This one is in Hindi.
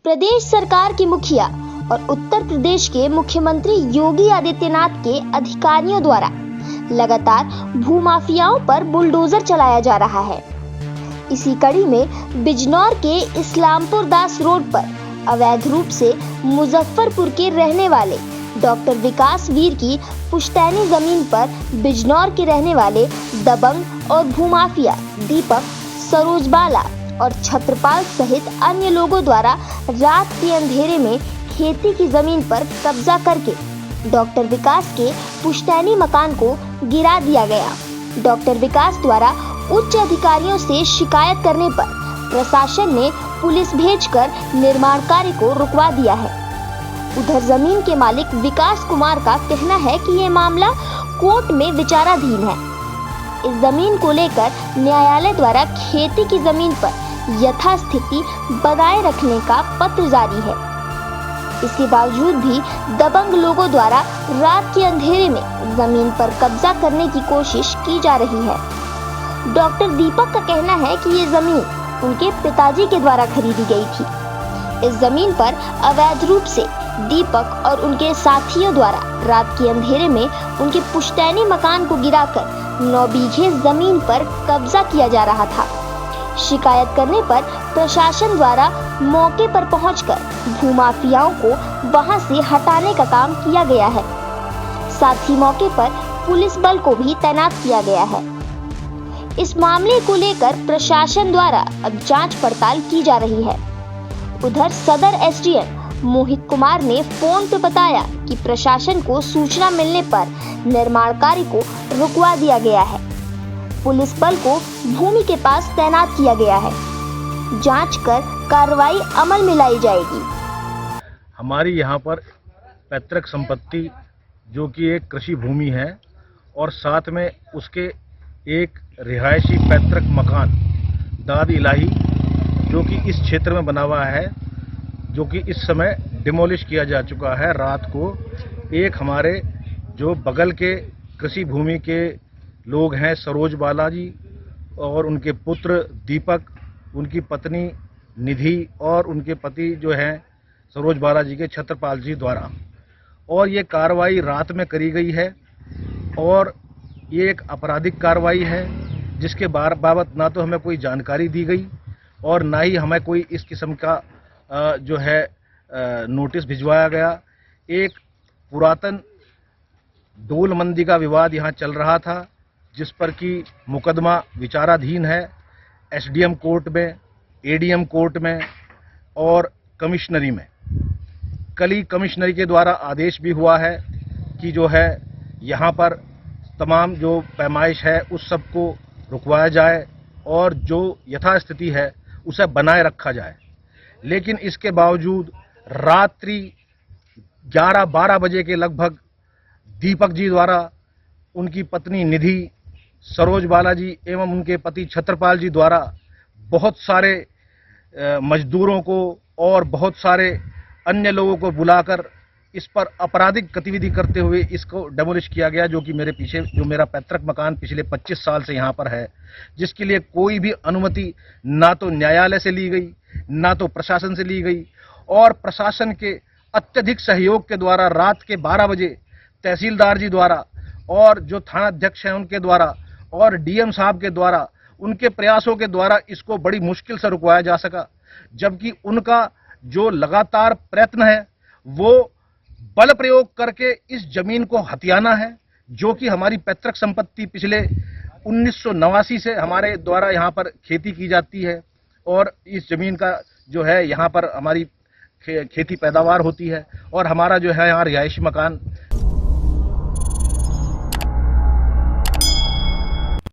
प्रदेश सरकार के मुखिया और उत्तर प्रदेश के मुख्यमंत्री योगी आदित्यनाथ के अधिकारियों द्वारा लगातार भूमाफियाओं पर बुलडोजर चलाया जा रहा है। इसी कड़ी में बिजनौर के इस्लामपुर दास रोड पर अवैध रूप से मुजफ्फरपुर के रहने वाले डॉक्टर विकास वीर की पुश्तैनी जमीन पर बिजनौर के रहने वाले दबंग और भूमाफिया दीपक, सरोज बाला और छत्रपाल सहित अन्य लोगों द्वारा रात के अंधेरे में खेती की जमीन पर कब्जा करके डॉक्टर विकास के पुश्तैनी मकान को गिरा दिया गया। डॉक्टर विकास द्वारा उच्च अधिकारियों से शिकायत करने पर प्रशासन ने पुलिस भेजकर निर्माण कार्य को रुकवा दिया है। उधर जमीन के मालिक विकास कुमार का कहना है कि ये मामला कोर्ट में विचाराधीन है। इस जमीन को लेकर न्यायालय द्वारा खेती की जमीन पर यथास्थिति बनाए रखने का पत्र जारी है। इसके बावजूद भी दबंग लोगों द्वारा रात के अंधेरे में जमीन पर कब्जा करने की कोशिश की जा रही है। डॉक्टर दीपक का कहना है कि ये जमीन उनके पिताजी के द्वारा खरीदी गई थी। इस जमीन पर अवैध रूप से दीपक और उनके साथियों द्वारा रात के अंधेरे में उनके पुश्तैनी मकान को गिराकर 9 बीघे जमीन पर कब्जा किया जा रहा था। शिकायत करने पर प्रशासन द्वारा मौके पर पहुंचकर भूमाफियाओं को वहां से हटाने का काम किया गया है। साथ ही मौके पर पुलिस बल को भी तैनात किया गया है। इस मामले को लेकर प्रशासन द्वारा अब जांच पड़ताल की जा रही है। उधर सदर एसडीएम मोहित कुमार ने फोन पर बताया कि प्रशासन को सूचना मिलने पर निर्माण कार्य को रुकवा दिया गया है। पुलिस बल को भूमि के पास तैनात किया गया है। जांच कर कार्रवाई अमल में लाई जाएगी। हमारी यहाँ पर पैतृक संपत्ति जो कि एक कृषि भूमि है और साथ में उसके एक रिहायशी पैतृक मकान दाद इलाही जो कि इस क्षेत्र में बना हुआ है, जो कि इस समय डिमोलिश किया जा चुका है। रात को एक हमारे जो बगल के कृषि भूमि के लोग हैं सरोज बाला जी और उनके पुत्र दीपक, उनकी पत्नी निधि और उनके पति जो हैं सरोज बाला जी के छत्रपाल जी द्वारा, और ये कार्रवाई रात में करी गई है और ये एक आपराधिक कार्रवाई है जिसके बाबत ना तो हमें कोई जानकारी दी गई और ना ही हमें कोई इस किस्म का जो है नोटिस भिजवाया गया। एक पुरातन डोल मंदी का विवाद यहाँ चल रहा था जिस पर कि मुकदमा विचाराधीन है एसडीएम कोर्ट में, एडीएम कोर्ट में और कमिश्नरी में। कल ही कमिश्नरी के द्वारा आदेश भी हुआ है कि जो है यहाँ पर तमाम जो पैमाइश है उस सब को रुकवाया जाए और जो यथास्थिति है उसे बनाए रखा जाए। लेकिन इसके बावजूद रात्रि 11-12 बजे के लगभग दीपक जी द्वारा उनकी पत्नी निधि, सरोज बाला जी एवं उनके पति छत्रपाल जी द्वारा बहुत सारे मजदूरों को और बहुत सारे अन्य लोगों को बुलाकर इस पर आपराधिक गतिविधि करते हुए इसको डेमोलिश किया गया, जो कि मेरे पीछे जो मेरा पैतृक मकान पिछले 25 साल से यहाँ पर है, जिसके लिए कोई भी अनुमति ना तो न्यायालय से ली गई ना तो प्रशासन से ली गई। और प्रशासन के अत्यधिक सहयोग के द्वारा रात के 12 बजे तहसीलदार जी द्वारा और जो थाना अध्यक्ष हैं उनके द्वारा और डीएम साहब के द्वारा उनके प्रयासों के द्वारा इसको बड़ी मुश्किल से रुकवाया जा सका, जबकि उनका जो लगातार प्रयत्न है वो बल प्रयोग करके इस जमीन को हथियाना है, जो कि हमारी पैतृक संपत्ति पिछले 1989 से हमारे द्वारा यहाँ पर खेती की जाती है और इस जमीन का जो है यहाँ पर हमारी खेती पैदावार होती है और हमारा जो है यहाँ रिहायशी मकान